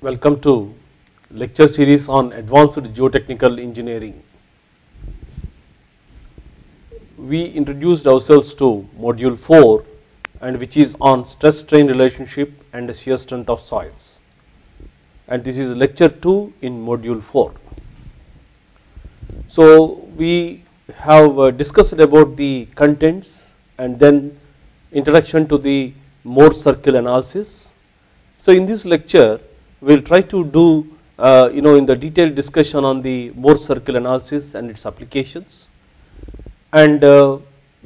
Welcome to lecture series on advanced geotechnical engineering. We introduced ourselves to module 4 and which is on stress strain relationship and shear strength of soils, and this is lecture 2 in module 4. So we have discussed about the contents and then introduction to the Mohr circle analysis. So in this lecture we will try to do in the detailed discussion on the Mohr circle analysis and its applications, and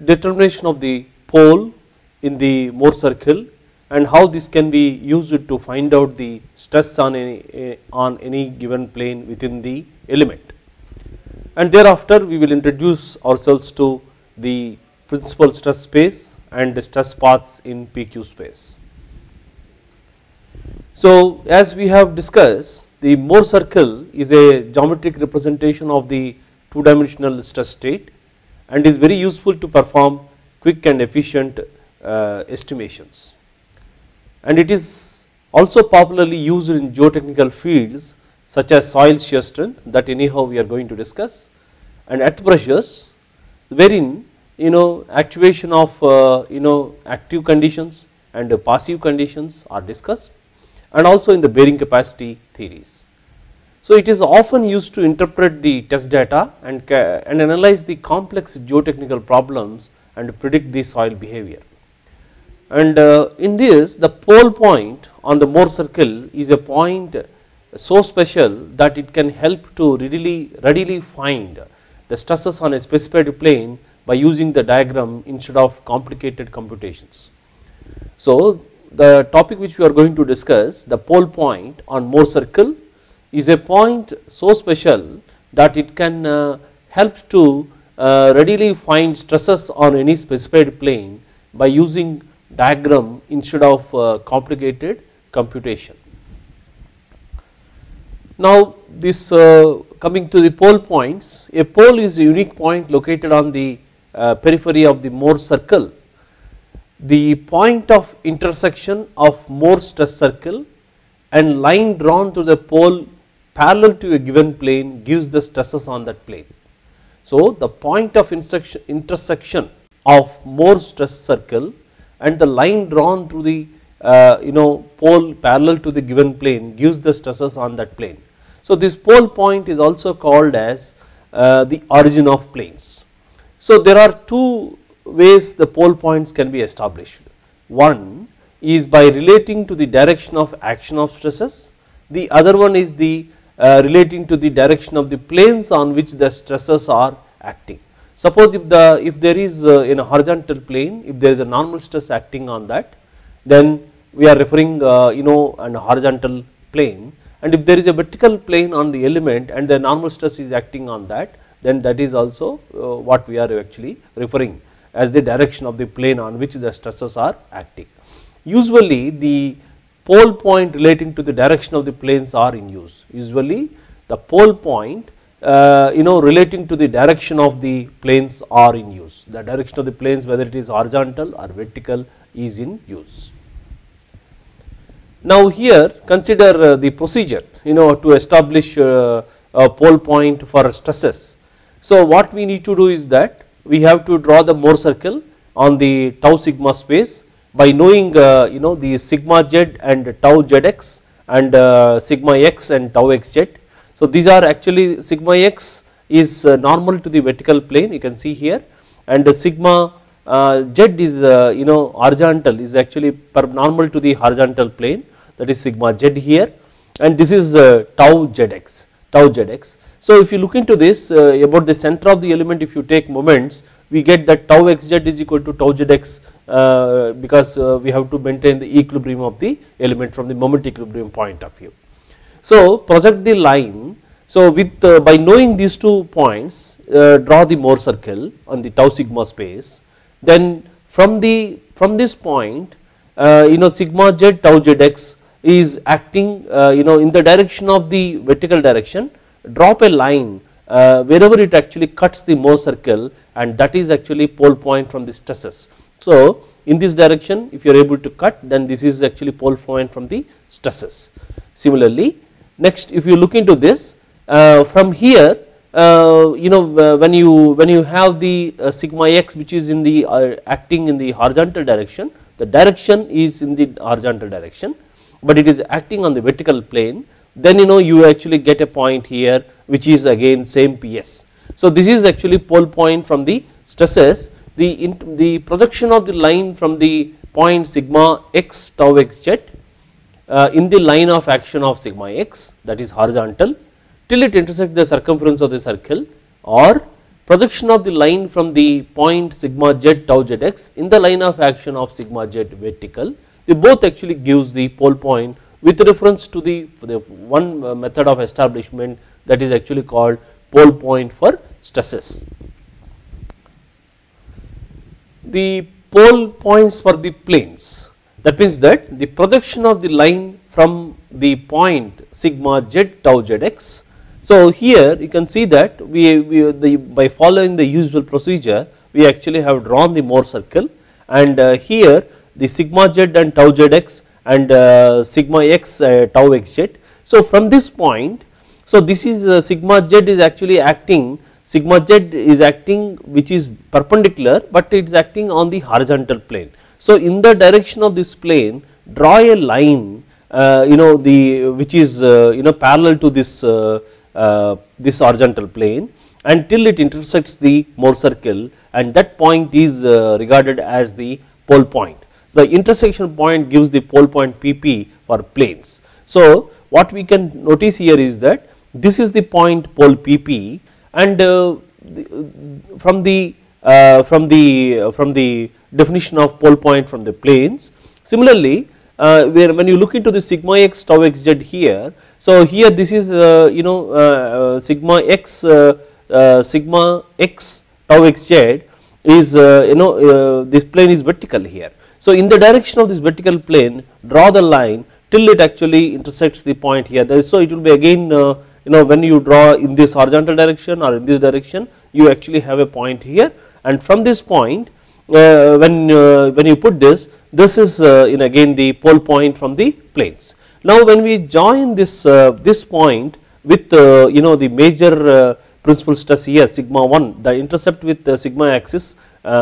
determination of the pole in the Mohr circle and how this can be used to find out the stress on any given plane within the element. And thereafter we will introduce ourselves to the principal stress space and the stress paths in PQ space. So as we have discussed, the Mohr circle is a geometric representation of the two-dimensional stress state and is very useful to perform quick and efficient estimations. And it is also popularly used in geotechnical fields such as soil shear strength, that anyhow we are going to discuss, and earth pressures, wherein actuation of active conditions and passive conditions are discussed, and also in the bearing capacity theories. So it is often used to interpret the test data and analyze the complex geotechnical problems and predict the soil behavior. And in this, the pole point on the Mohr circle is a point so special that it can help to readily find the stresses on a specified plane by using the diagram instead of complicated computations. So the topic which we are going to discuss, the pole point on Mohr circle, is a point so special that it can help to readily find stresses on any specified plane by using diagram instead of complicated computation. Now this coming to the pole points, a pole is a unique point located on the periphery of the Mohr circle. The point of intersection of Mohr stress circle and line drawn to the pole parallel to a given plane gives the stresses on that plane. So the point of intersection of Mohr stress circle and the line drawn to the pole parallel to the given plane gives the stresses on that plane. So this pole point is also called as the origin of planes. So there are two ways the pole points can be established. One is by relating to the direction of action of stresses, the other one is the relating to the direction of the planes on which the stresses are acting. Suppose if there is in a horizontal plane, if there is a normal stress acting on that, then we are referring an horizontal plane, and if there is a vertical plane on the element and the normal stress is acting on that, then that is also what we are actually referring as the direction of the plane on which the stresses are acting. Usually the pole point relating to the direction of the planes are in use. Usually the pole point relating to the direction of the planes are in use. The direction of the planes, whether it is horizontal or vertical, is in use. Now here consider the procedure to establish a pole point for stresses. So what we need to do is that we have to draw the Mohr circle on the tau sigma space by knowing the sigma z and tau zx and sigma x and tau xz. So these are actually, sigma x is normal to the vertical plane, you can see here, and the sigma z is horizontal, is actually normal to the horizontal plane, that is sigma z here, and this is tau zx. So if you look into this about the center of the element, if you take moments, we get that tau xz is equal to tau zx because we have to maintain the equilibrium of the element from the moment equilibrium point of view. So project the line. So with by knowing these 2 points, draw the Mohr circle on the tau sigma space. Then from this point, sigma z tau zx is acting in the direction of the vertical direction. Drop a line wherever it actually cuts the Mohr circle, and that is actually pole point from the stresses. So in this direction, if you are able to cut, then this is actually pole point from the stresses. Similarly, next if you look into this from here, when you have the sigma x which is in the acting in the horizontal direction, the direction is in the horizontal direction, but it is acting on the vertical plane, then you actually get a point here which is again same PS. So this is actually pole point from the stresses. The projection of the line from the point sigma x tau xz in the line of action of sigma x, that is horizontal, till it intersects the circumference of the circle, or projection of the line from the point sigma z tau zx in the line of action of sigma z vertical. They both actually gives the pole point with reference to the one method of establishment that is actually called pole point for stresses. The pole points for the planes, that means that the projection of the line from the point sigma z tau zx. So here you can see that by following the usual procedure we actually have drawn the Mohr circle, and here the sigma z and tau zx and sigma x tau xz. So from this point, so this is sigma z is actually acting, sigma z is acting which is perpendicular, but it is acting on the horizontal plane. So in the direction of this plane, draw a line which is parallel to this this horizontal plane until it intersects the Mohr circle, and that point is regarded as the pole point. So the intersection point gives the pole point PP for planes. So what we can notice here is that this is the point pole PP, and from the definition of pole point from the planes. Similarly, when you look into the sigma x tau xz here, so here this is sigma x tau xz is this plane is vertical here. So in the direction of this vertical plane, draw the line till it actually intersects the point here. So it will be again when you draw in this horizontal direction or in this direction, you actually have a point here, and from this point when you put this is again the pole point from the planes. Now when we join this this point with the major principal stress here sigma 1, the intercept with the sigma axis at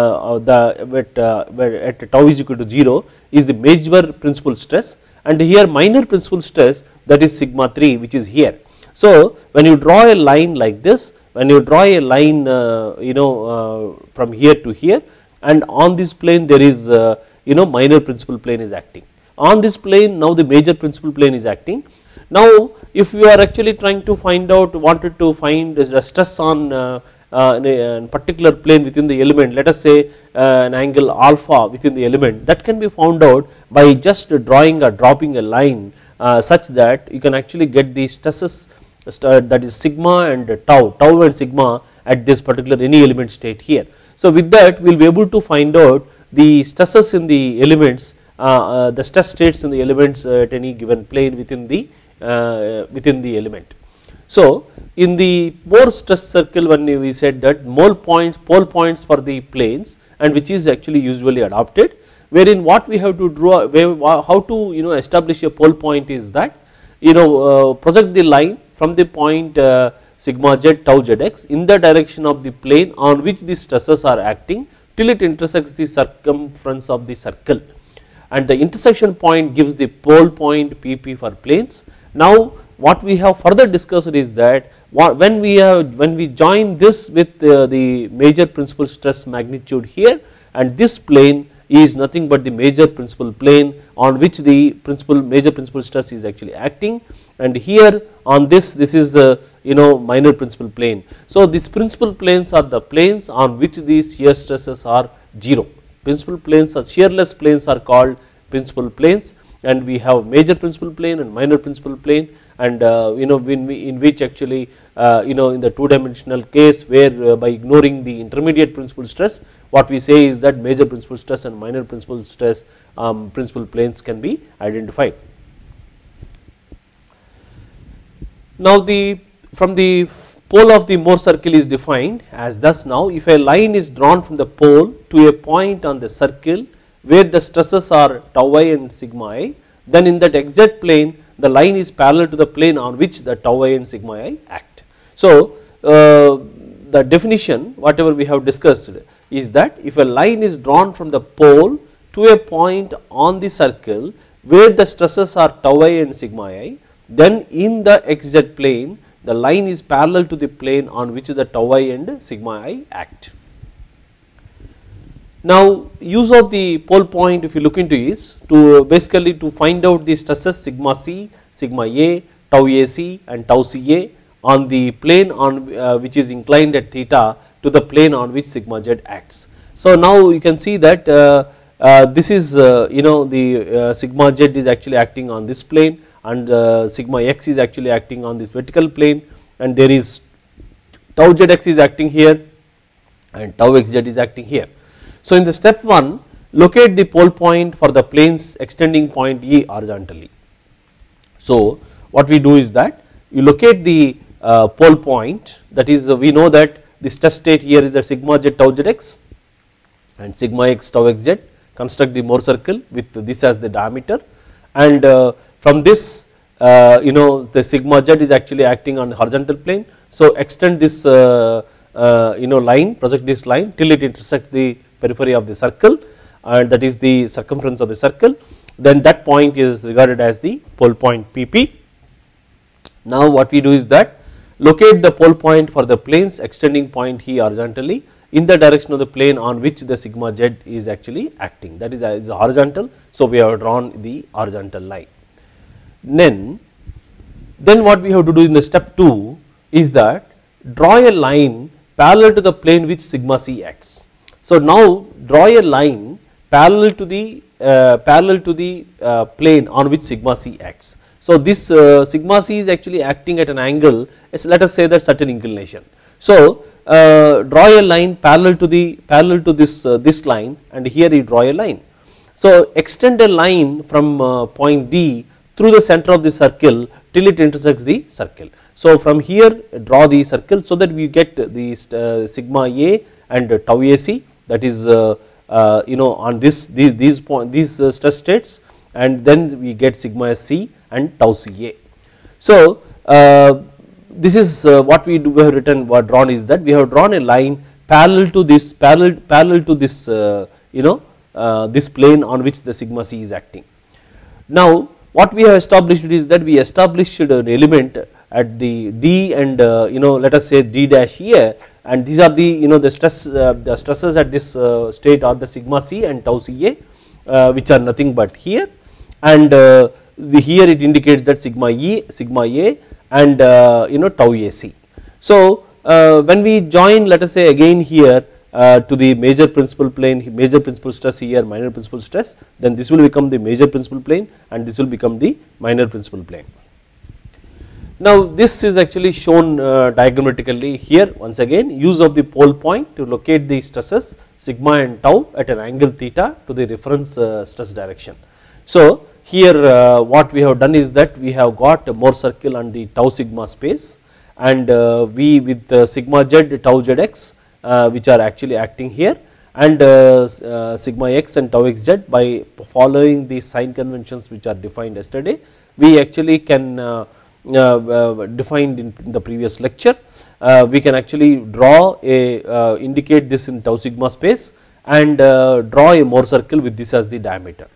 tau is equal to 0 is the major principal stress, and here minor principal stress, that is sigma 3, which is here. So when you draw a line like this, when you draw a line from here to here, and on this plane there is minor principal plane is acting. On this plane now the major principal plane is acting. Now if you are actually trying to wanted to find the stress on in a particular plane within the element, let us say an angle alpha within the element, that can be found out by just drawing or dropping a line such that you can actually get the stresses, that is sigma and tau and sigma at this particular any element state here. So with that we will be able to find out the stresses in the elements, the stress states in the elements at any given plane within the element. So in the Mohr stress circle, when we said that pole points for the planes, and which is actually usually adopted, wherein what we have to draw, how to establish a pole point is that project the line from the point sigma z tau zx in the direction of the plane on which the stresses are acting till it intersects the circumference of the circle, and the intersection point gives the pole point PP for planes. Now what we have further discussed is that when we join this with the major principal stress magnitude here, and this plane is nothing but the major principal plane on which the major principal stress is actually acting, and here on this is the minor principal plane. So these principal planes are the planes on which these shear stresses are 0. Principal planes or shearless planes are called principal planes, and we have major principal plane and minor principal plane, and in which actually in the two-dimensional case where by ignoring the intermediate principal stress, what we say is that major principal stress and minor principal stress principal planes can be identified. Now from the pole of the Mohr circle is defined as thus. Now if a line is drawn from the pole to a point on the circle where the stresses are tau I and sigma I, then in that exact plane the line is parallel to the plane on which the tau I and sigma I act. So, the definition whatever we have discussed is that if a line is drawn from the pole to a point on the circle where the stresses are tau I and sigma I, then in the xz plane the line is parallel to the plane on which the tau I and sigma I act. Now, use of the pole point if you look into is to basically to find out the stresses sigma c, sigma a, tau ac and tau ca on the plane on which is inclined at theta to the plane on which sigma z acts. So, now you can see that this is the sigma z is actually acting on this plane and sigma x is actually acting on this vertical plane, and there is tau zx is acting here and tau xz is acting here. So, in the step 1 locate the pole point for the planes extending point E horizontally. So, what we do is that you locate the pole point, that is we know that the stress state here is the sigma z tau zx and sigma x tau xz, construct the Mohr circle with this as the diameter, and from this the sigma z is actually acting on the horizontal plane. So, extend this line, project this line till it intersects the periphery of the circle, and that is the circumference of the circle, then that point is regarded as the pole point PP. Now, what we do is that locate the pole point for the planes extending point E horizontally in the direction of the plane on which the sigma z is actually acting, that is horizontal. So, we have drawn the horizontal line. Then what we have to do in the step 2 is that draw a line parallel to the plane which sigma c acts. So, now draw a line parallel to the plane on which sigma c acts. So, this sigma c is actually acting at an angle, let us say that certain inclination. So, draw a line parallel to this line, and here you draw a line. So, extend a line from point D through the center of the circle till it intersects the circle. So, from here draw the circle so that we get the sigma a and tau ac, that is on these stress states, and then we get sigma c and tau ca. So, this is what we have written, what drawn is that we have drawn a line parallel to this this plane on which the sigma c is acting. Now, what we have established is that we established an element at the D and let us say D dash here, and these are the the stresses at this state are the sigma c and tau ca, which are nothing but here, and here it indicates that sigma e, sigma a and tau ac. So, when we join, let us say again here to the major principal plane, major principal stress here, minor principal stress, then this will become the major principal plane and this will become the minor principal plane. Now, this is actually shown diagrammatically here. Once again, use of the pole point to locate the stresses sigma and tau at an angle theta to the reference stress direction. So, here what we have done is that we have got a Mohr circle on the tau sigma space, and we with sigma z tau zx which are actually acting here, and sigma x and tau xz, by following the sign conventions which are defined yesterday, we actually can defined in the previous lecture, we can actually draw a indicate this in tau sigma space and draw a Mohr circle with this as the diameter.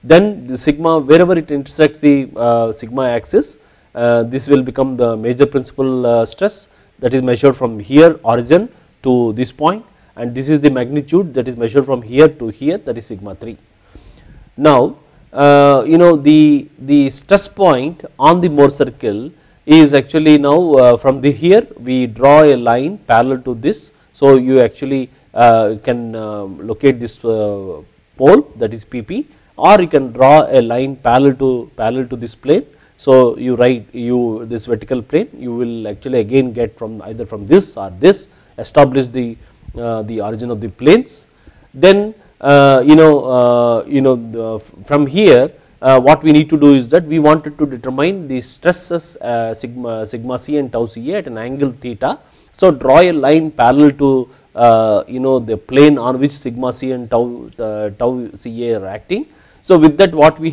Then the sigma, wherever it intersects the sigma axis, this will become the major principal stress, that is measured from here origin to this point, and this is the magnitude that is measured from here to here, that is sigma 3. Now, the stress point on the Mohr circle is actually now from the here we draw a line parallel to this. So, you actually can locate this pole, that is PP, or you can draw a line parallel to this plane. So, you write this vertical plane, you will actually again get from either from this or this, establish the origin of the planes. Then from here what we need to do is that we wanted to determine the stresses sigma c and tau ca at an angle theta. So, draw a line parallel to the plane on which sigma c and tau ca are acting. So with that what we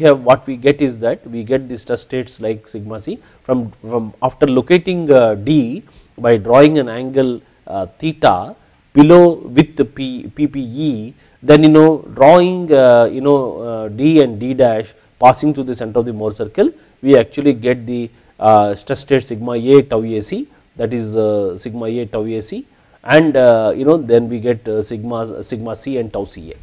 get is that we get the stress states like sigma c from after locating D by drawing an angle theta below with the PPE, then drawing D and D dash passing to the center of the Mohr circle, we actually get the stress state sigma A tau AC, that is sigma A tau AC, and then we get sigma C and tau Ca.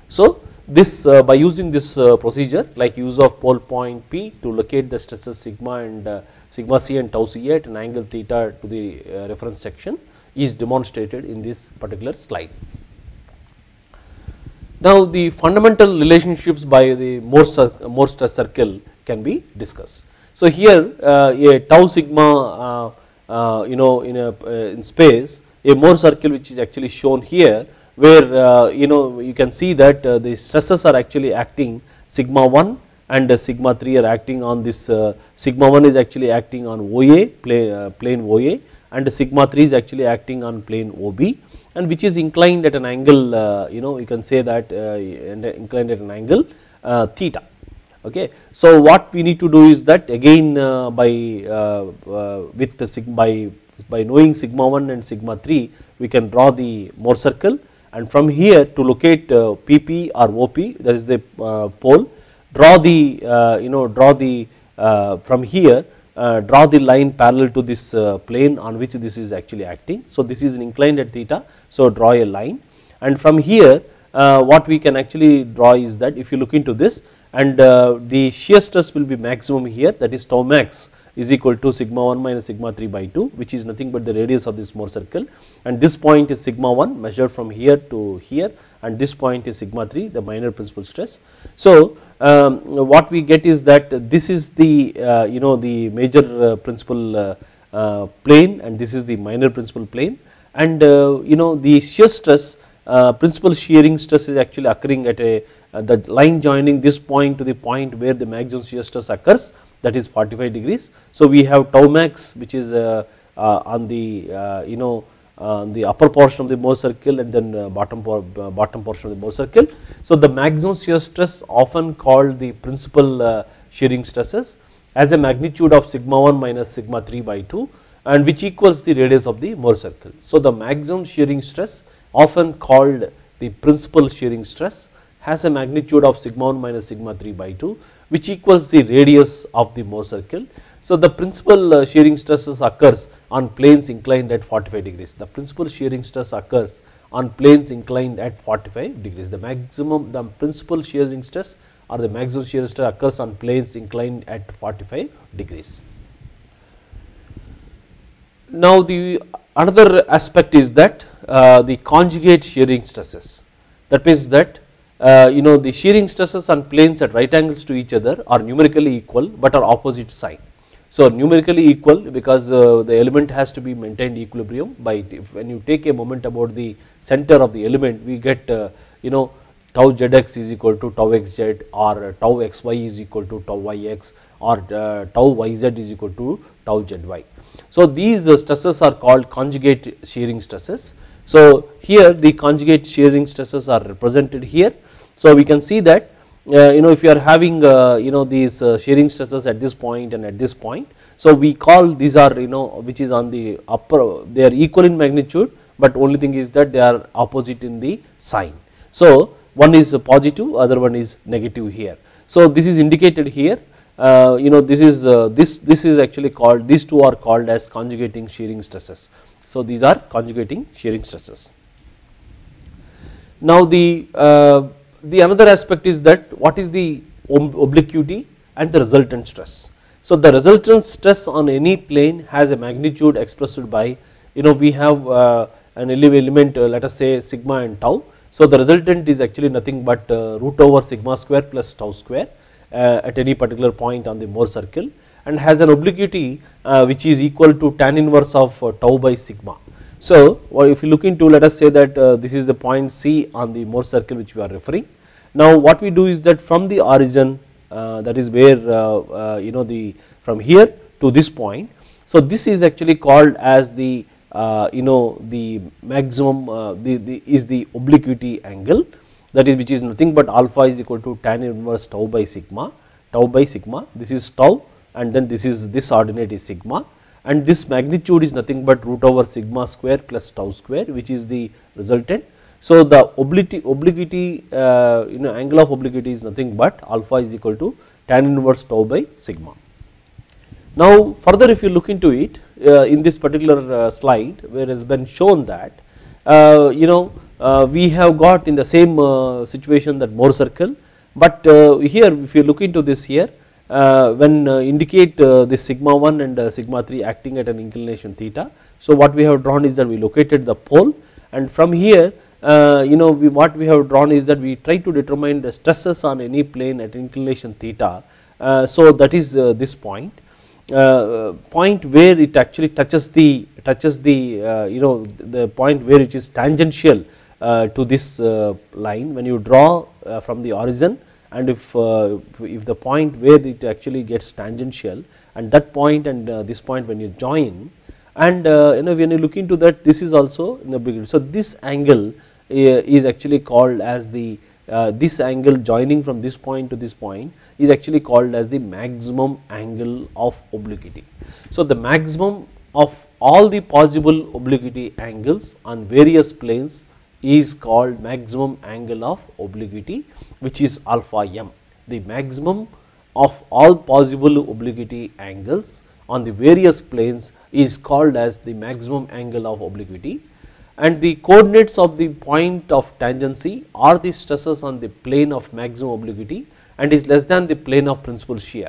So this by using this procedure, like use of pole point P to locate the stresses sigma and sigma C and tau Ca at an angle theta to the reference section, is demonstrated in this particular slide. Now the fundamental relationships by the Mohr stress circle can be discussed. So here a tau sigma in space, a Mohr circle which is actually shown here, where you can see that the stresses are actually acting sigma 1 and sigma 3 are acting on this, sigma 1 is actually acting on OA plane OA, and sigma 3 is actually acting on plane OB, and which is inclined at an angle you can say that inclined at an angle theta. Okay. So what we need to do is that again by knowing sigma 1 and sigma 3, we can draw the Mohr circle, and from here to locate PP or OP, that is the pole, draw the from here draw the line parallel to this plane on which this is actually acting. So this is inclined at theta, so draw a line, and from here what we can actually draw is that if you look into this, and the shear stress will be maximum here, that is tau max is equal to sigma 1 minus sigma 3 by 2, which is nothing but the radius of this Mohr circle, and this point is sigma 1 measured from here to here, and this point is sigma 3, the minor principal stress. So what we get is that this is the the major principal plane, and this is the minor principal plane, and the shear stress, principal shearing stress is actually occurring at a the line joining this point to the point where the maximum shear stress occurs, that is 45 degrees. So we have tau max, which is on the the upper portion of the Mohr circle, and then bottom portion of the Mohr circle. So the maximum shear stress, often called the principal shearing stresses, has a magnitude of sigma 1 minus sigma 3 by 2, and which equals the radius of the Mohr circle. So the maximum shearing stress, often called the principal shearing stress, has a magnitude of sigma 1 minus sigma 3 by 2, which equals the radius of the Mohr circle. So the principal shearing stresses occurs on planes inclined at 45 degrees. The principal shearing stress occurs on planes inclined at 45 degrees. The principal shearing stress or the maximum shear stress occurs on planes inclined at 45 degrees. Now the another aspect is that the conjugate shearing stresses. That means that the shearing stresses on planes at right angles to each other are numerically equal but are opposite sign. So numerically equal because the element has to be maintained equilibrium by, when you take a moment about the center of the element, we get tau zx is equal to tau xz, or tau xy is equal to tau yx, or tau yz is equal to tau zy. So these stresses are called conjugate shearing stresses. So here the conjugate shearing stresses are represented here. So we can see that if you are having these shearing stresses at this point and at this point, so we call these are which is on the upper, they are equal in magnitude, but only thing is that they are opposite in the sign. So one is positive, other one is negative here. So this is indicated here. This is actually called, these two are called as conjugating shearing stresses. So these are conjugating shearing stresses. Now the another aspect is that what is the obliquity and the resultant stress. So the resultant stress on any plane has a magnitude expressed by, we have an element let us say sigma and tau. So the resultant is actually nothing but root over sigma square plus tau square at any particular point on the Mohr circle, and has an obliquity which is equal to tan inverse of tau by sigma. So if you look into, let us say that this is the point C on the Mohr circle which we are referring. Now what we do is that from the origin, that is where from here to this point, so this is actually called as the the maximum is the obliquity angle, that is which is nothing but alpha is equal to tan inverse tau by sigma, this is tau and then this ordinate is sigma, and this magnitude is nothing but root over sigma square plus tau square, which is the resultant. So, the obliquity angle of obliquity is nothing but alpha is equal to tan inverse tau by sigma. Now, further if you look into it in this particular slide, where has been shown that we have got in the same situation that Mohr circle, but here if you look into this here, when indicate this sigma 1 and sigma 3 acting at an inclination theta. So, what we have drawn is that we located the pole, and from here what we have drawn is that we try to determine the stresses on any plane at inclination theta. So, that is this point where it actually touches the the point where it is tangential to this line when you draw from the horizon, and if the point where it actually gets tangential and that point and this point when you join, and when you look into that, this is also in the beginning. So, this angle is actually called as the this angle joining from this point to this point is actually called as the maximum angle of obliquity. So, the maximum of all the possible obliquity angles on various planes is called maximum angle of obliquity, which is alpha m. The maximum of all possible obliquity angles on the various planes is called as the maximum angle of obliquity, and the coordinates of the point of tangency are the stresses on the plane of maximum obliquity and is less than the plane of principal shear.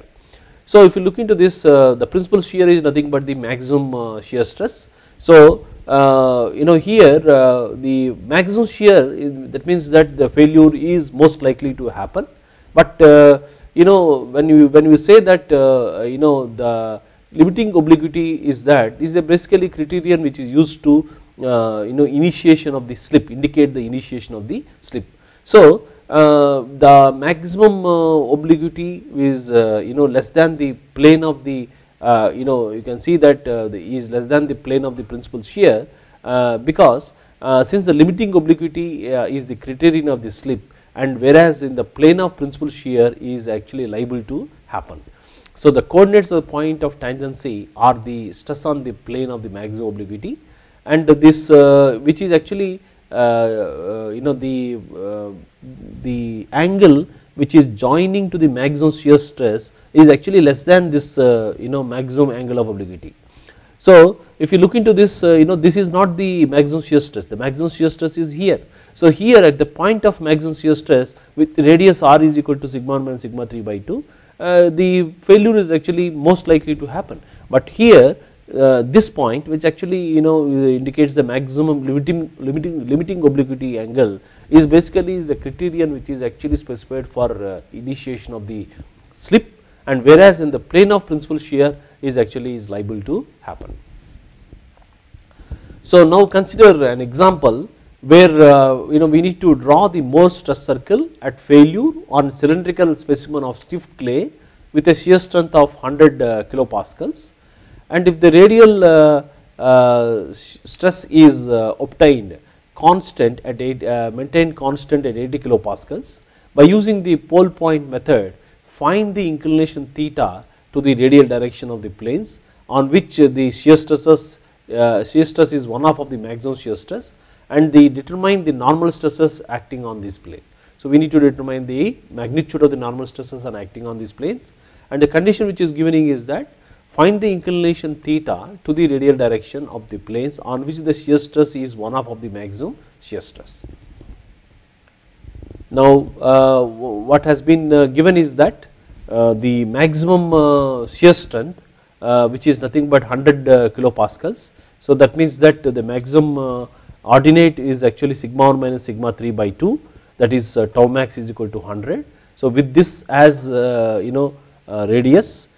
So, if you look into this, the principal shear is nothing but the maximum shear stress. So, here the maximum shear that means that the failure is most likely to happen, but when you say that the limiting obliquity is a basically criterion which is used to initiation of the slip, indicate the initiation of the slip. So, the maximum obliquity is less than the plane of the you can see that is less than the plane of the principal shear, because since the limiting obliquity is the criterion of the slip, and whereas in the plane of principal shear is actually liable to happen. So, the coordinates of the point of tangency are the stress on the plane of the maximum obliquity, and this which is actually the angle which is joining to the maximum shear stress is actually less than this maximum angle of obliquity. So, if you look into this, this is not the maximum shear stress, the maximum shear stress is here. So, here at the point of maximum shear stress with radius r is equal to sigma 1 minus sigma 3 by 2, the failure is actually most likely to happen, but here this point which actually indicates the maximum limiting obliquity angle is basically the criterion which is actually specified for initiation of the slip, and whereas in the plane of principal shear is actually liable to happen. So, now consider an example where we need to draw the Mohr stress circle at failure on cylindrical specimen of stiff clay with a shear strength of 100 kilopascals, and if the radial stress is obtained constant at maintained constant at 80 kilopascals, by using the pole point method, find the inclination theta to the radial direction of the planes on which the shear stress is one half of the maximum shear stress, and determine the normal stresses acting on this plane. So, we need to determine the magnitude of the normal stresses and acting on these planes, and the condition which is given is that find the inclination theta to the radial direction of the planes on which the shear stress is one half of the maximum shear stress. Now, what has been given is that the maximum shear strength which is nothing but 100 kilopascals. So, that means that the maximum ordinate is actually sigma 1 minus sigma 3 by 2, that is tau max is equal to 100. So, with this as radius,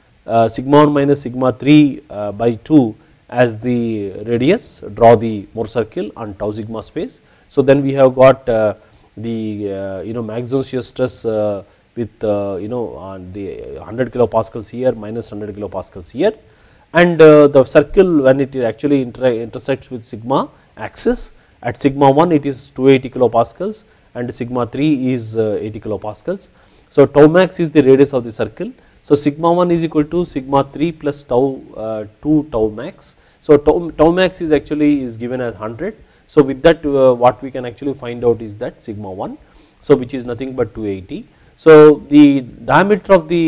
sigma 1 minus sigma 3 by 2 as the radius, draw the Mohr circle on tau sigma space. So, then we have got the maximum shear stress with on the 100 kilopascals here minus 100 kilopascals here, and the circle when it actually intersects with sigma axis, at sigma 1 it is 280 kilopascals, and sigma 3 is 80 kilopascals. So, tau max is the radius of the circle. So, sigma 1 is equal to sigma 3 plus tau 2 tau max. So, tau max is actually is given as 100. So, with that what we can actually find out is that sigma 1, so which is nothing but 280. So, the diameter of the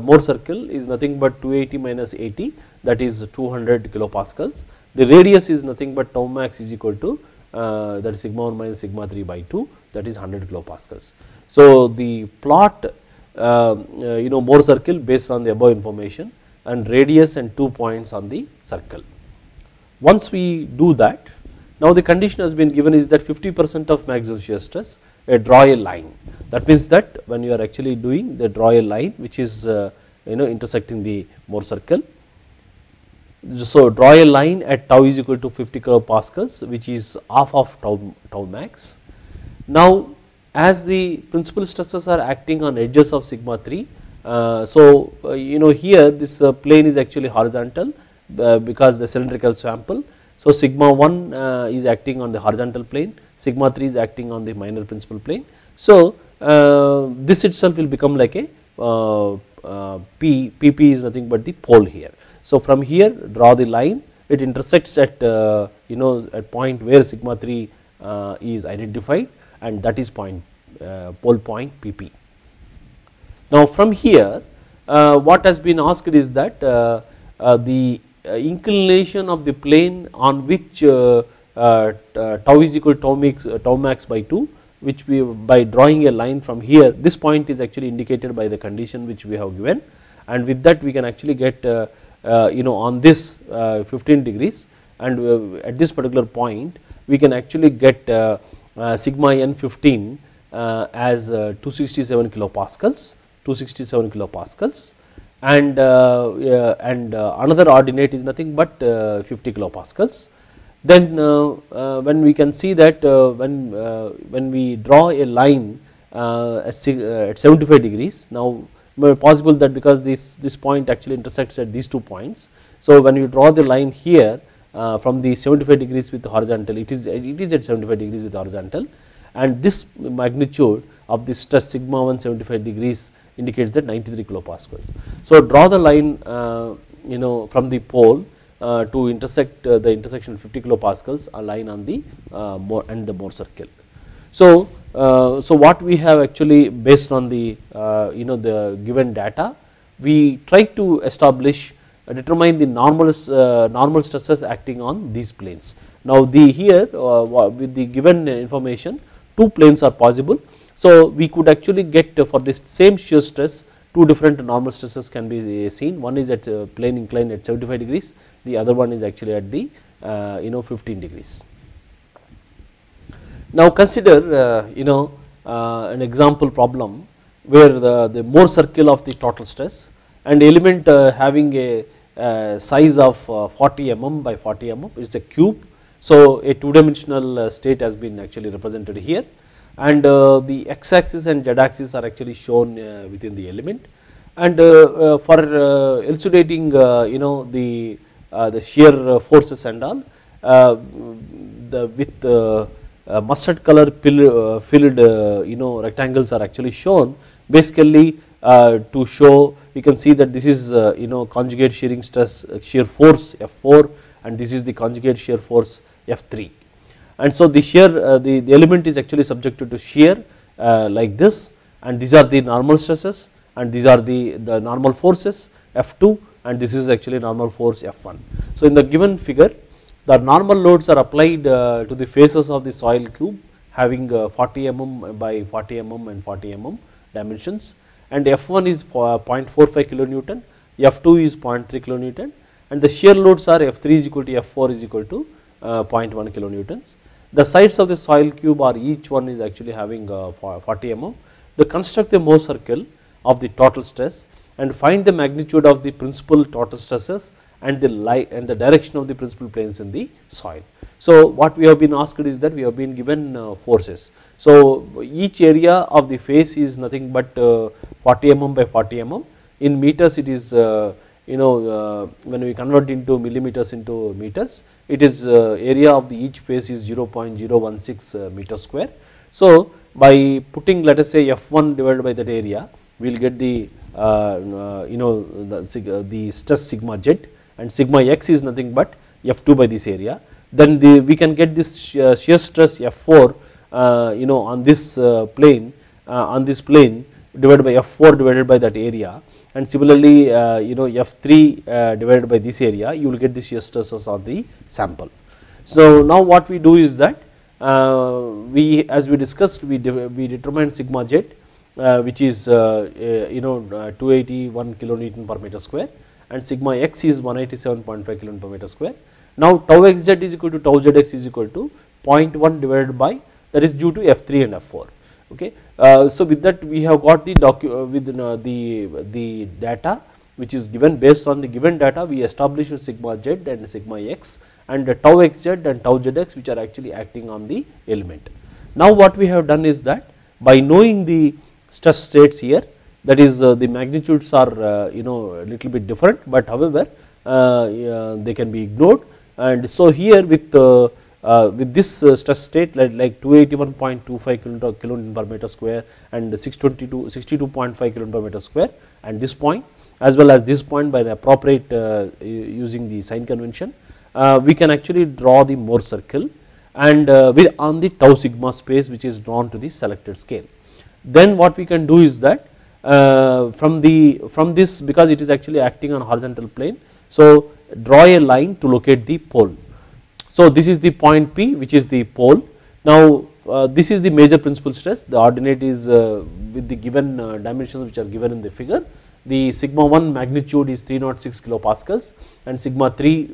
Mohr circle is nothing but 280 minus 80, that is 200 kilopascals. The radius is nothing but tau max is equal to that is sigma 1 minus sigma 3 by 2, that is 100 kilopascals. So, the plot Mohr circle based on the above information and radius and 2 points on the circle. Once we do that, now the condition has been given is that 50% of maximum shear stress, draw a line. That means that when you are actually doing the draw a line which is intersecting the Mohr circle. So, draw a line at tau is equal to 50 kilopascals, which is half of tau max. Now, as the principal stresses are acting on edges of sigma 3, here this plane is actually horizontal because the cylindrical sample. So, sigma 1 is acting on the horizontal plane, sigma 3 is acting on the minor principal plane. So, this itself will become like a PP is nothing but the pole here. So, from here draw the line, it intersects at at point where sigma 3 is identified, and that is point pole point PP. Now, from here what has been asked is that the inclination of the plane on which tau is equal to tau max by 2, which we by drawing a line from here, this point is actually indicated by the condition which we have given, and with that we can actually get on this 15 degrees, and at this particular point we can actually get sigma n 15 as 267 kilopascals, and another ordinate is nothing but 50 kilopascals. Then when we can see that when we draw a line at 75 degrees, now possible that because this point actually intersects at these 2 points. So, when you draw the line here from the 75 degrees with the horizontal, it is at 75 degrees with horizontal, and this magnitude of the stress sigma 1 75 degrees indicates that 93 kilopascals. So, draw the line from the pole to intersect the intersection 50 kilopascals, a line on the Mohr circle. So, what we have actually based on the the given data, we try to establish determine the normal stresses acting on these planes. Now, here with the given information, 2 planes are possible. So, we could actually get for this same shear stress 2 different normal stresses can be seen. One is at plane inclined at 75 degrees, the other one is actually at the 15 degrees. Now, consider an example problem where the Mohr circle of the total stress and element having a size of 40 mm by 40 mm, it is a cube. So, a 2-dimensional state has been actually represented here, and the x axis and z axis are actually shown within the element, and for elucidating the shear forces and all, with mustard color filled rectangles are actually shown basically to show. You can see that this is conjugate shearing stress shear force F4, and this is the conjugate shear force F3, and so the shear the element is actually subjected to shear like this, and these are the normal stresses, and these are the normal forces F2, and this is actually normal force F1. So, in the given figure, the normal loads are applied to the faces of the soil cube having 40 mm by 40 mm and 40 mm dimensions, and F1 is 0.45 kilonewton, F2 is 0.3 kilonewton, and the shear loads are F3 is equal to F4 is equal to 0.1 kilonewtons. The sides of the soil cube are each one is actually having 40 mm. To construct the Mohr circle of the total stress and find the magnitude of the principal total stresses and the direction of the principal planes in the soil. So, what we have been asked is that we have been given forces. So, each area of the face is nothing but 40 mm by 40 mm. In meters, it is when we convert into millimeters into meters, it is area of the each face is 0.016 meter square. So, by putting, let us say, F1 divided by that area, we will get the the stress sigma z, and sigma x is nothing but F2 by this area. Then we can get this shear stress F4 on this plane divided by F4 divided by that area, and similarly F3 divided by this area, you will get the shear stresses on the sample. So now what we do is that as we discussed, we determine sigma z, which is 281 kilonewton per meter square, and sigma x is 187.5 kilonewton per meter square. Now tau xz is equal to tau zx is equal to 0.1 divided by, that is due to F3 and F4. Okay. So with that we have got the the data which is given. Based on the given data, we establish sigma z and sigma x and tau xz and tau zx, which are actually acting on the element. Now what we have done is that by knowing the stress states here, that is the magnitudes are a little bit different, but however they can be ignored. And so here with this stress state like 281.25 kilonewton per meter square and 62.5 kilonewton per meter square, and this point as well as this point by the appropriate using the sign convention, we can actually draw the Mohr circle and on the tau sigma space which is drawn to the selected scale. Then what we can do is that from this, because it is actually acting on horizontal plane, so draw a line to locate the pole. So this is the point P, which is the pole. Now this is the major principal stress. The ordinate is with the given dimensions which are given in the figure. The sigma 1 magnitude is 306 kilopascals and sigma 3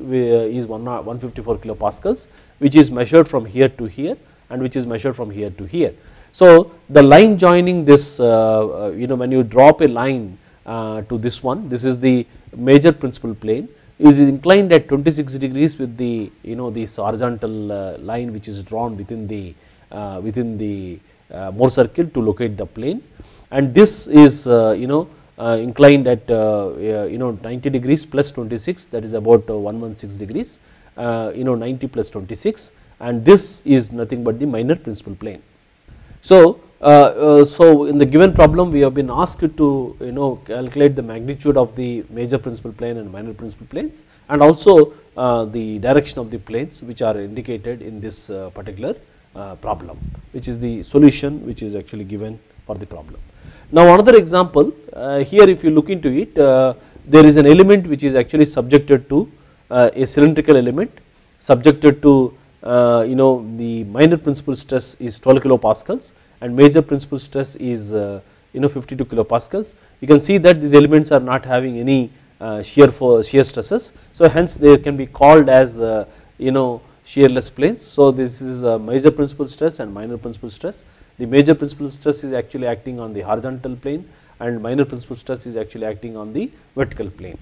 is 154 kilopascals, which is measured from here to here and which is measured from here to here. So the line joining this, when you drop a line to this one, this is the major principal plane, is inclined at 26 degrees with the this horizontal line which is drawn within the Mohr circle to locate the plane, and this is inclined at 90 degrees plus 26, that is about 116 degrees, 90 plus 26, and this is nothing but the minor principal plane. So in the given problem we have been asked to calculate the magnitude of the major principal plane and minor principal planes, and also the direction of the planes which are indicated in this particular problem, which is the solution which is actually given for the problem. Now another example, here if you look into it, there is an element which is actually subjected to a cylindrical element, subjected to the minor principal stress is 12 kilopascals and major principal stress is 52 kilopascals. You can see that these elements are not having any shear stresses, so hence they can be called as shearless planes. So this is a major principal stress and minor principal stress. The major principal stress is actually acting on the horizontal plane and minor principal stress is actually acting on the vertical plane.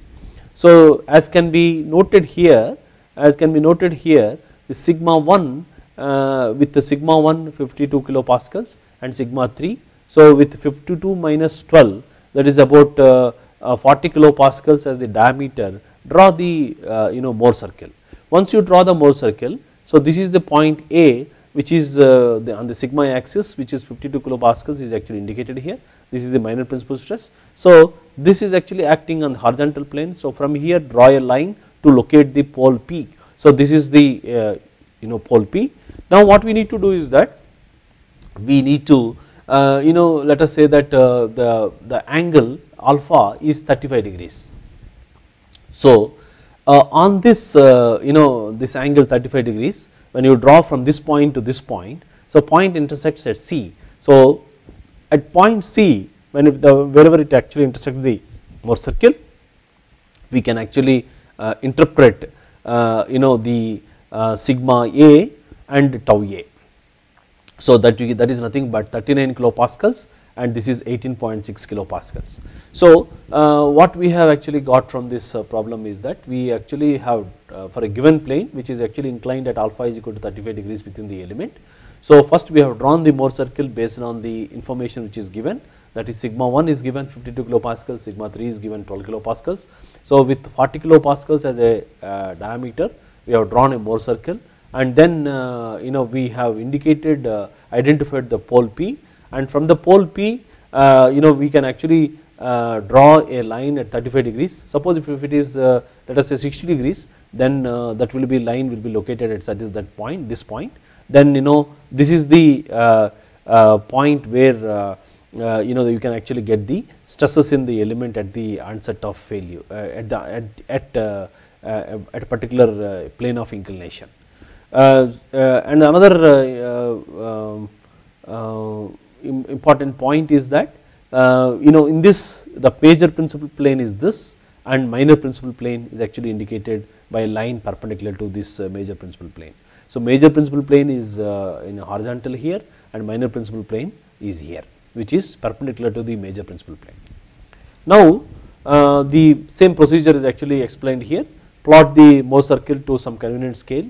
So as can be noted here, the sigma 1 with the sigma 1 52 kilopascals and sigma 3. So with 52 minus 12, that is about 40 kilopascals as the diameter, draw the Mohr circle. Once you draw the Mohr circle, so this is the point A, which is on the sigma axis, which is 52 kilopascals is actually indicated here. This is the minor principal stress. So this is actually acting on the horizontal plane. So from here draw a line to locate the pole P. So this is the pole P. Now what we need to do is that we need to let us say that the angle alpha is 35 degrees. So on this this angle 35 degrees, when you draw from this point to this point, so point intersects at C. So at point C, wherever it actually intersects the Mohr circle, we can actually interpret the sigma A and tau A. So that is nothing but 39 kilopascals and this is 18.6 kilopascals. So what we have actually got from this problem is that we actually have for a given plane which is actually inclined at alpha is equal to 35 degrees within the element. So first we have drawn the Mohr circle based on the information which is given, that is sigma 1 is given 52 kilopascals, sigma 3 is given 12 kilopascals. So with 40 kilopascals as a diameter, we have drawn a Mohr circle, and then we have indicated identified the pole P, and from the pole P we can actually draw a line at 35 degrees. Suppose if it is let us say 60 degrees, then that will be line will be located at that point, this point. Then this is the point where you can actually get the stresses in the element at the onset of failure at a particular plane of inclination. And another important point is that in this the major principal plane is this, and minor principal plane is actually indicated by a line perpendicular to this major principal plane. So, major principal plane is in horizontal here, and minor principal plane is here, which is perpendicular to the major principal plane. Now, the same procedure is actually explained here. Plot the Mohr circle to some convenient scale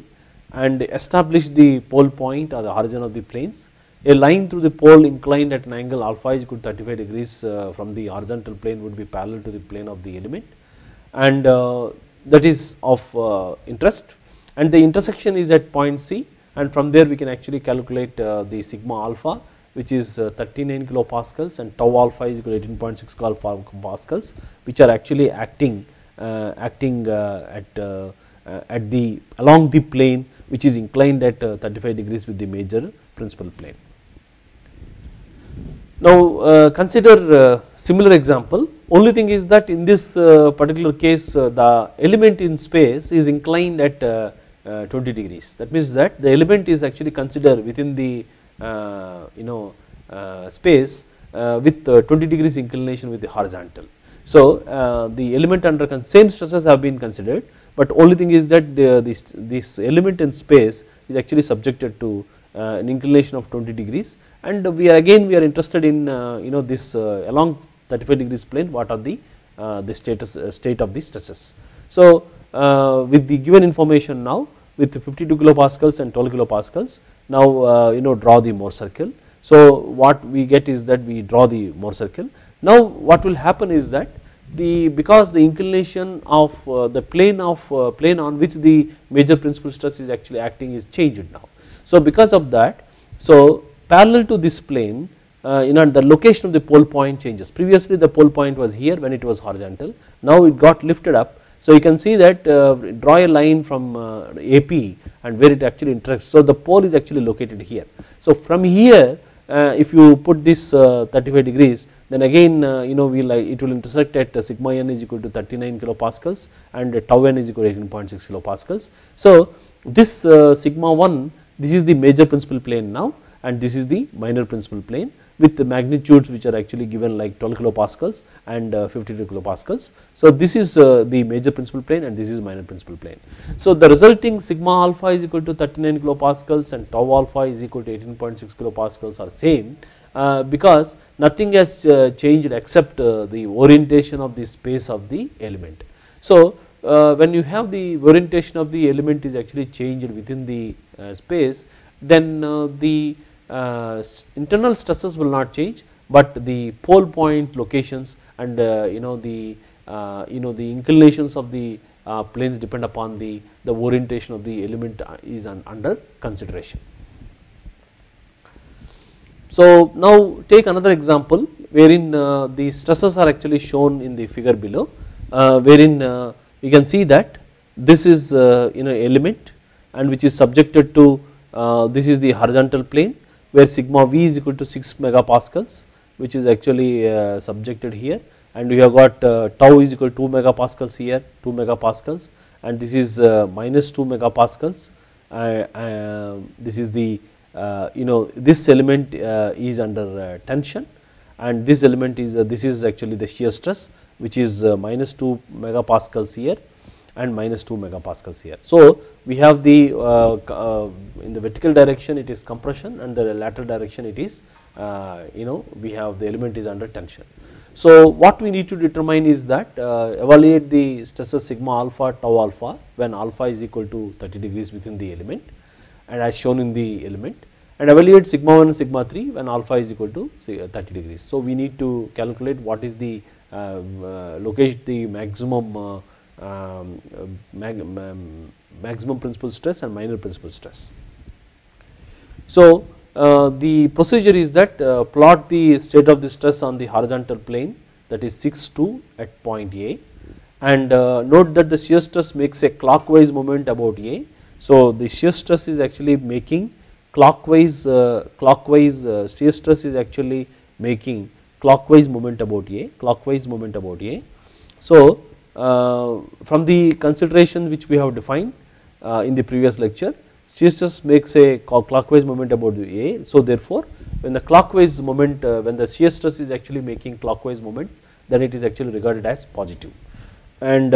and establish the pole point or the origin of the planes. A line through the pole inclined at an angle alpha is equal to 35 degrees from the horizontal plane would be parallel to the plane of the element, and that is of interest, and the intersection is at point C, and from there we can actually calculate the sigma alpha, which is 39 kilopascals, and tau alpha is equal to 18.6 kilopascals, which are actually acting at the along the plane which is inclined at 35 degrees with the major principal plane. Now, consider similar example. Only thing is that in this particular case the element in space is inclined at 20 degrees. That means that the element is actually considered within the space with 20 degrees inclination with the horizontal. So, the element under same stresses have been considered, but only thing is that this element in space is actually subjected to an inclination of 20 degrees, and we are interested in this along 35 degrees plane, what are the state of the stresses. So, with the given information now, with 52 kilopascals and 12 kilopascals, now draw the Mohr circle. So, what we get is that we draw the Mohr circle. Now, what will happen is that because the inclination of the plane on which the major principal stress is actually acting is changed now. So, because of that, so parallel to this plane the location of the pole point changes. Previously the pole point was here when it was horizontal, now it got lifted up. So, you can see that draw a line from AP and where it actually intersects. So, the pole is actually located here. So, from here if you put this 35 degrees, then again it will intersect at sigma n is equal to 39 kilopascals and tau n is equal to 18.6 kilopascals. So, this sigma 1, this is the major principal plane now, and this is the minor principal plane with the magnitudes which are actually given like 12 kilopascals and 52 kilopascals. So, this is the major principal plane and this is minor principal plane. So, the resulting sigma alpha is equal to 39 kilopascals and tau alpha is equal to 18.6 kilopascals are same, because nothing has changed except the orientation of the space of the element. So, when you have the orientation of the element is actually changed within the space, then the internal stresses will not change, but the pole point locations and the inclinations of the planes depend upon the orientation of the element is under consideration. So, now take another example wherein the stresses are actually shown in the figure below, wherein you can see that this is element and which is subjected to this is the horizontal plane, where sigma v is equal to 6 megapascals, which is actually subjected here, and we have got tau is equal to 2 megapascals here, 2 megapascals, and this is minus 2 megapascals. This is the this element is under tension, and this element is this is actually the shear stress, which is minus 2 megapascals here and minus 2 megapascals here. So, we have the in the vertical direction it is compression, and the lateral direction it is we have the element is under tension. So, what we need to determine is that evaluate the stresses sigma alpha tau alpha when alpha is equal to 30 degrees within the element and as shown in the element, and evaluate sigma 1 and sigma 3 when alpha is equal to say 30 degrees. So, we need to calculate what is the locate the maximum maximum principal stress and minor principal stress. So, the procedure is that plot the state of the stress on the horizontal plane, that is 6 2 at point A, and note that the shear stress makes a clockwise movement about A. So, the shear stress is actually making clockwise shear stress is actually making clockwise movement about A. So, from the consideration which we have defined in the previous lecture, shear stress makes a clockwise movement about A. So, therefore, when the clockwise moment when the shear stress is actually making clockwise movement, then it is actually regarded as positive. And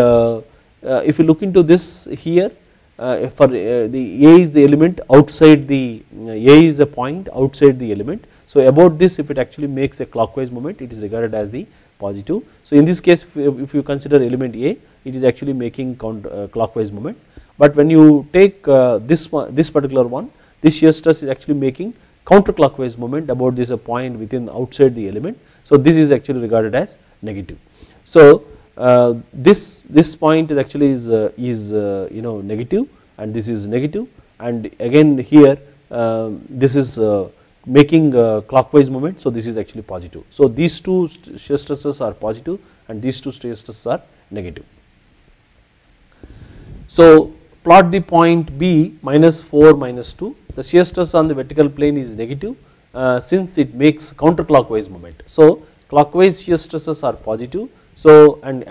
if you look into this here, for the A is the element outside the A is a point outside the element. So, about this, if it actually makes a clockwise movement, it is regarded as the positive. So, in this case, if you consider element A, it is actually making clockwise movement, but when you take this particular one, this shear stress is actually making counterclockwise movement about this point within outside the element. So, this is actually regarded as negative. So, this point is actually negative, and this is negative, and again here this is making clockwise movement. So, this is actually positive. So, these two shear stresses are positive and these two shear stresses are negative. So, plot the point B -4 -2, the shear stress on the vertical plane is negative since it makes counterclockwise movement. So, clockwise shear stresses are positive, so and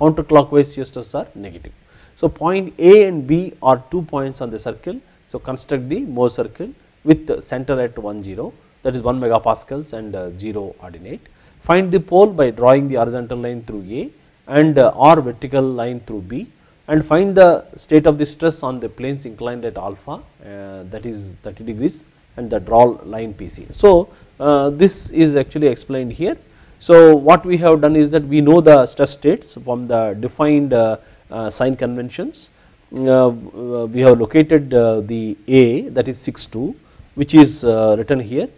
counterclockwise shear stresses are negative. So, point A and B are 2 points on the circle. So, construct the Mohr circle with the center at 1 0, that is 1 megapascals and 0 ordinate. Find the pole by drawing the horizontal line through A and or vertical line through B, and find the state of the stress on the planes inclined at alpha, that is 30 degrees, and the draw line PC. So, this is actually explained here. So, what we have done is that we know the stress states from the defined sign conventions. We have located the A, that is 6 2, which is written here.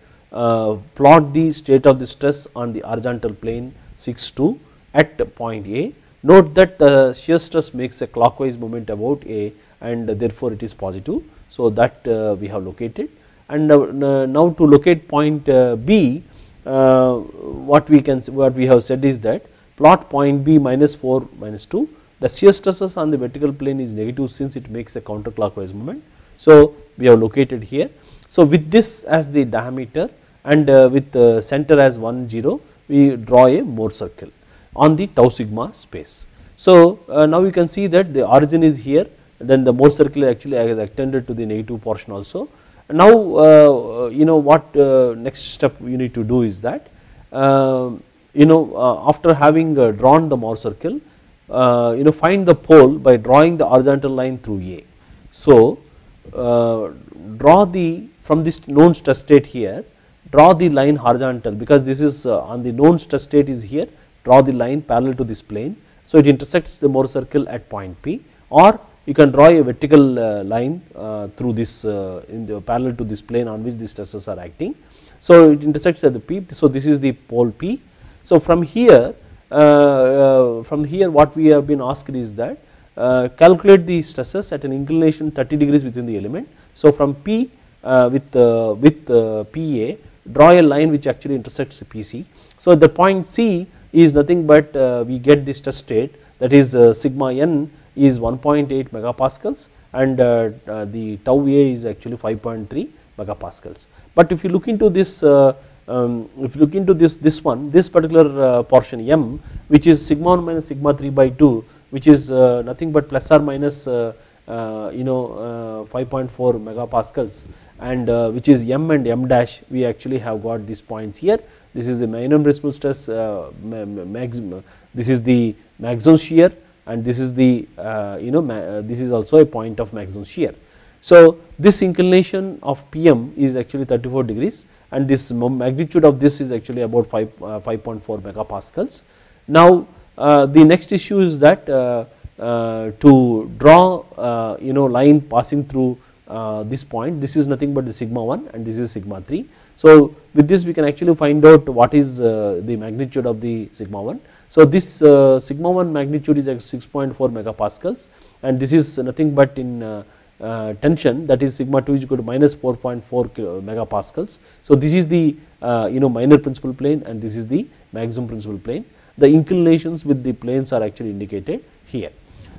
Plot the state of the stress on the horizontal plane 6 2 at point A. Note that the shear stress makes a clockwise movement about A, and therefore, it is positive. So, that we have located, and now to locate point B, what we have said is that plot point B -4 -2, the shear stresses on the vertical plane is negative since it makes a counterclockwise movement. So, we have located here. So, with this as the diameter and with the center as 1 0, we draw a Mohr circle on the tau sigma space. So, now you can see that the origin is here, then the Mohr circle actually is extended to the negative portion also. Now, what next step you need to do is that after having drawn the Mohr circle, find the pole by drawing the horizontal line through A. So, draw the from this known stress state here, draw the line horizontal, because this is on the known stress state is here, draw the line parallel to this plane. So, it intersects the Mohr circle at point P, or you can draw a vertical line through this in the parallel to this plane on which the stresses are acting. So, it intersects at the P. So, this is the pole P. So, from here what we have been asked is that calculate the stresses at an inclination 30 degrees within the element. So, from P with PA, draw a line which actually intersects PC. So, the point C is nothing but we get the stress state, that is sigma n is 1.8 megapascals, and the tau A is actually 5.3 megapascals. But if you look into this this particular portion M, which is sigma 1 minus sigma 3 by 2, which is nothing but plus or minus 5.4 megapascals, and which is M and M dash, we actually have got these points here. This is the minimum responsive stress, this is the maximum shear, and this is the this is also a point of maximum shear. So, this inclination of PM is actually 34 degrees, and this magnitude of this is actually about 5.4 megapascals. Now, the next issue is that to draw line passing through this point, this is nothing but the sigma 1 and this is sigma 3. So, with this we can actually find out what is the magnitude of the sigma 1. So, this sigma 1 magnitude is at 6.4 megapascals, and this is nothing but in tension, that is sigma 2 is equal to minus 4.4 megapascals. So this is the minor principal plane and this is the maximum principal plane. The inclinations with the planes are actually indicated here.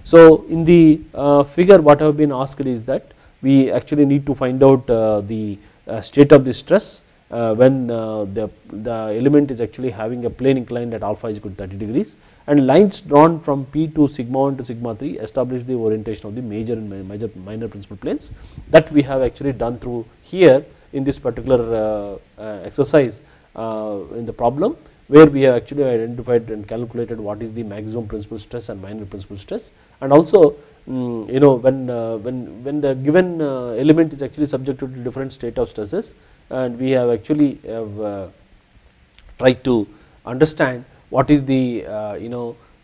So in the figure what I have been asked is that we actually need to find out the state of the stress when the element is actually having a plane inclined at alpha is equal to 30 degrees, and lines drawn from P to sigma 1 to sigma 3 establish the orientation of the major and minor principal planes. That we have actually done through here in this particular exercise in the problem, where we have actually identified and calculated what is the maximum principal stress and minor principal stress, and also when the given element is actually subjected to different state of stresses, and we have actually tried to understand what is the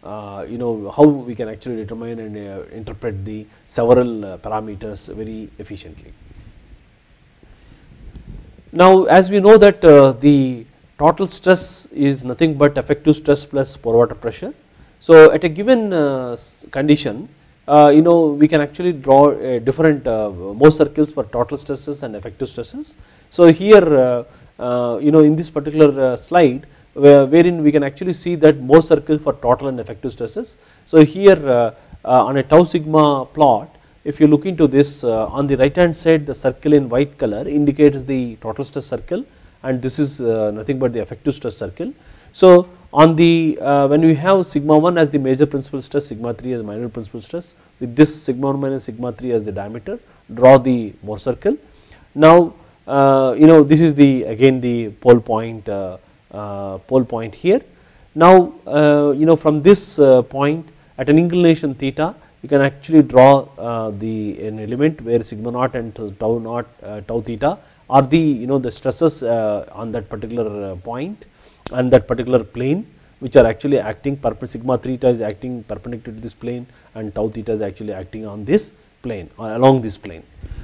how we can actually determine and interpret the several parameters very efficiently. Now as we know that the total stress is nothing but effective stress plus pore water pressure. So at a given condition, we can actually draw different Mohs circles for total stresses and effective stresses. So here in this particular slide, wherein we can actually see that Mohs circle for total and effective stresses. So here on a tau sigma plot, if you look into this, on the right hand side the circle in white color indicates the total stress circle, and this is nothing but the effective stress circle. So on the when we have sigma 1 as the major principal stress, sigma 3 as the minor principal stress, with this sigma 1 minus sigma 3 as the diameter, draw the Mohs circle. Now this is the again the pole point here. Now from this point at an inclination theta, you can actually draw an element where sigma naught and tau naught tau theta are the the stresses on that particular point and that particular plane, which are actually acting sigma theta is acting perpendicular to this plane and tau theta is actually acting on this plane or along this plane.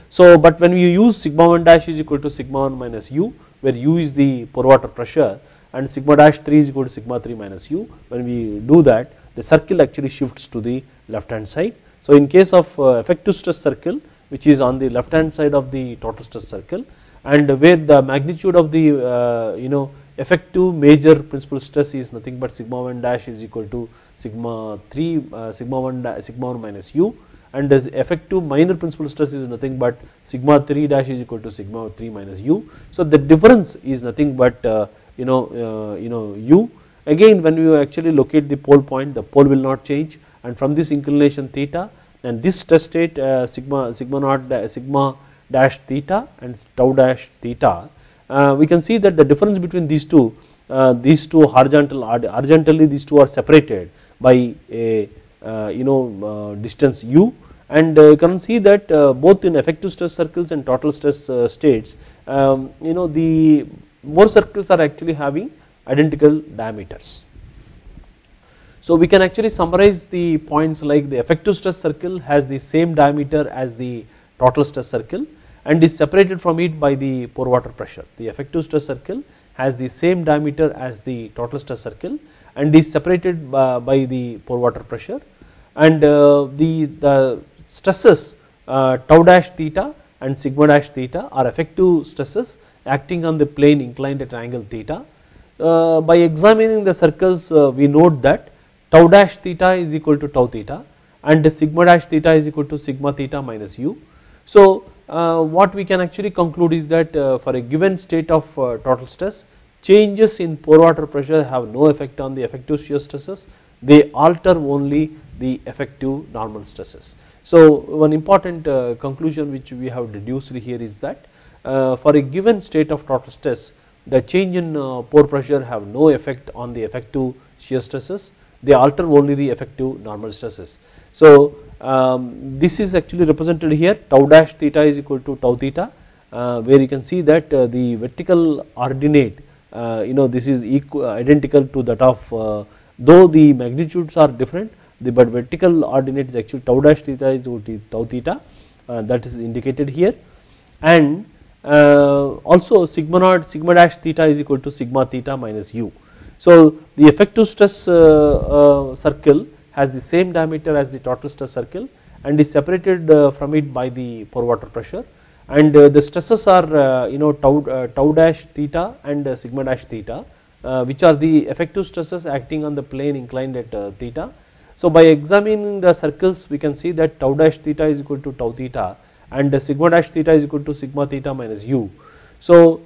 So but when we use sigma 1 dash is equal to sigma 1 minus u, where u is the pore water pressure, and sigma dash 3 is equal to sigma 3 minus u, when we do that, the circle actually shifts to the left hand side. So in case of effective stress circle, which is on the left hand side of the total stress circle, and where the magnitude of the effective major principal stress is nothing but sigma 1 dash is equal to sigma 1 minus u, and as effective minor principal stress is nothing but sigma 3 dash is equal to sigma 3 minus u. So the difference is nothing but u. Again when we actually locate the pole point, the pole will not change, and from this inclination theta and this stress state sigma dash theta and tau dash theta, we can see that the difference between these two horizontally these two are separated by a distance u, and you can see that both in effective stress circles and total stress states, the Mohs circles are actually having identical diameters. So we can actually summarize the points like the effective stress circle has the same diameter as the total stress circle and is separated from it by the pore water pressure. The effective stress circle has the same diameter as the total stress circle and is separated by the pore water pressure, and the stresses tau dash theta and sigma dash theta are effective stresses acting on the plane inclined at angle theta. By examining the circles, we note that tau dash theta is equal to tau theta and sigma dash theta is equal to sigma theta minus u. So what we can actually conclude is that for a given state of total stress, changes in pore water pressure have no effect on the effective shear stresses, they alter only the effective normal stresses. So one important conclusion which we have deduced here is that for a given state of total stress, the change in pore pressure have no effect on the effective shear stresses, they alter only the effective normal stresses. So this is actually represented here, tau dash theta is equal to tau theta, where you can see that the vertical ordinate this is identical to that of though the magnitudes are different, but vertical ordinate is actually tau dash theta is equal to tau theta, that is indicated here, and also sigma dash theta is equal to sigma theta minus u. So the effective stress circle has the same diameter as the total stress circle, and is separated from it by the pore water pressure, and the stresses are tau dash theta and sigma dash theta, which are the effective stresses acting on the plane inclined at theta. So by examining the circles, we can see that tau dash theta is equal to tau theta and sigma dash theta is equal to sigma theta minus u. So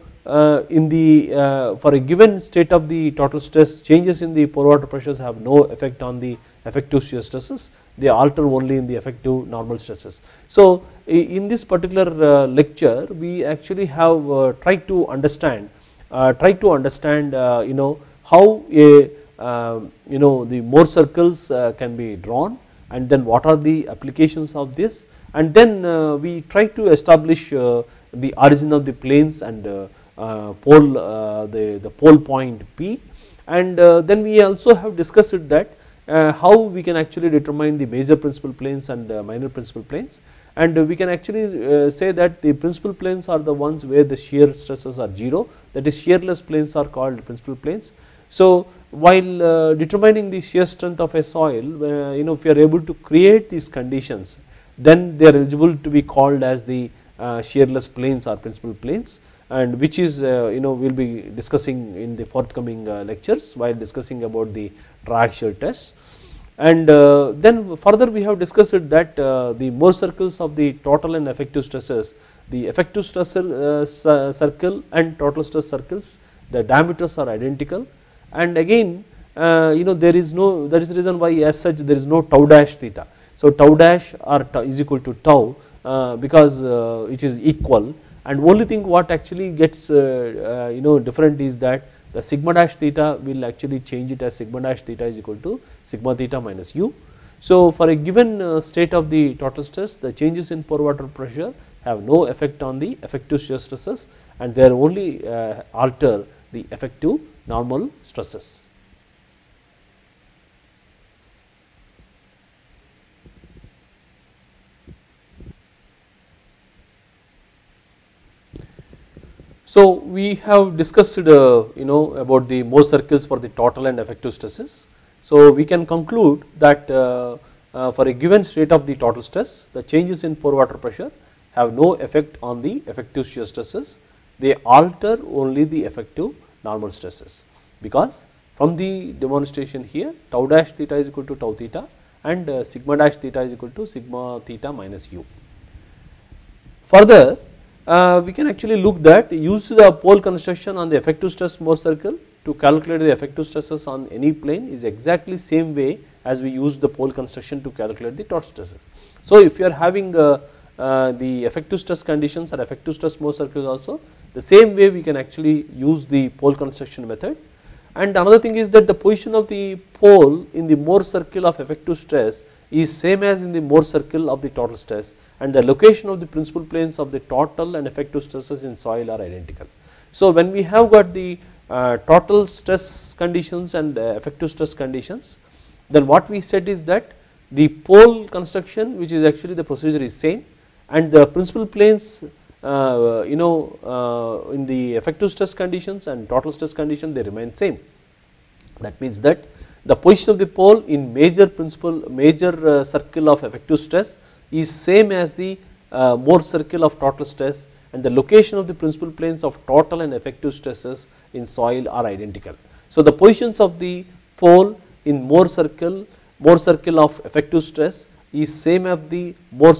in the for a given state of the total stress, changes in the pore water pressures have no effect on the effective shear stresses, they alter only in the effective normal stresses. So in this particular lecture, we actually have tried to understand how a the Mohr circles can be drawn, and then what are the applications of this, and then we try to establish the origin of the planes and pole the pole point P, and then we also have discussed that how we can actually determine the major principal planes and minor principal planes, and we can actually say that the principal planes are the ones where the shear stresses are 0, that is shearless planes are called principal planes. So while determining the shear strength of a soil, if you are able to create these conditions, then they are eligible to be called as the shearless planes or principal planes, and which is we will be discussing in the forthcoming lectures while discussing about the triaxial test. And then further we have discussed that the Mohr circles of the total and effective stresses, the effective stress circle and total stress circles, the diameters are identical, and again there is no, that is the reason why as such there is no tau dash theta. So tau dash or is equal to tau because it is equal, and only thing what actually gets different is that the sigma dash theta will actually change it as sigma dash theta is equal to sigma theta minus u. So for a given state of the total stress, the changes in pore water pressure have no effect on the effective shear stresses, and they are only alter the effective normal stresses. So we have discussed about the Mohr circles for the total and effective stresses. So we can conclude that for a given state of the total stress, the changes in pore water pressure have no effect on the effective shear stresses, they alter only the effective normal stresses, because from the demonstration here tau dash theta is equal to tau theta and sigma dash theta is equal to sigma theta minus u. Further, we can actually look that use the pole construction on the effective stress Mohr circle to calculate the effective stresses on any plane is exactly same way as we use the pole construction to calculate the total stresses. So if you are having the effective stress conditions or effective stress Mohr circles also, the same way we can actually use the pole construction method. And another thing is that the position of the pole in the Mohr circle of effective stress is same as in the Mohr circle of the total stress, and the location of the principal planes of the total and effective stresses in soil are identical. So when we have got the total stress conditions and effective stress conditions, then what we said is that the pole construction, which is actually the procedure, is same, and the principal planes in the effective stress conditions and total stress condition, they remain same. That means that the position of the pole in major circle of effective stress is same as the Mohr circle of total stress, and the location of the principal planes of total and effective stresses in soil are identical. So the positions of the pole in Mohr circle of effective stress is same as in the Mohr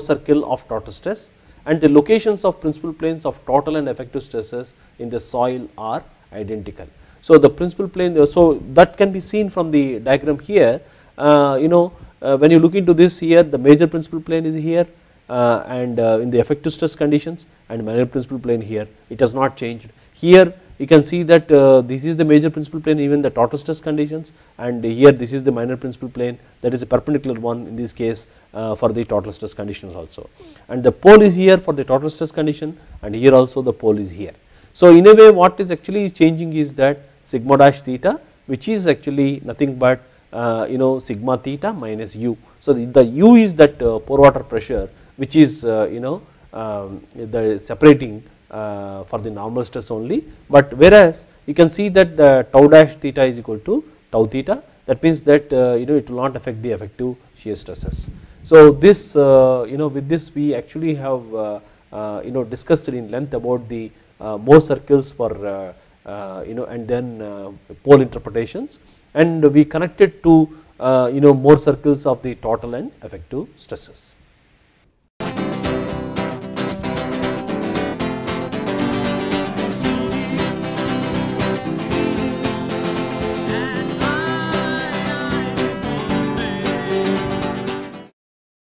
circle of total stress, and the locations of principal planes of total and effective stresses in the soil are identical. So the principal plane, so that can be seen from the diagram here. When you look into this here, the major principal plane is here and in the effective stress conditions, and minor principal plane here, it has not changed. Here you can see that this is the major principal plane even the total stress conditions, and here this is the minor principal plane, that is a perpendicular one in this case for the total stress conditions also, and the pole is here for the total stress condition, and here also the pole is here. So in a way what is actually changing is that sigma dash theta, which is actually nothing but sigma theta minus u. So the u is that pore water pressure, which is the separating for the normal stress only, but whereas you can see that the tau dash theta is equal to tau theta, that means that it will not affect the effective shear stresses. So this with this we actually have discussed in length about the Mohr circles for and then pole interpretations, and we connected to Mohr circles of the total and effective stresses.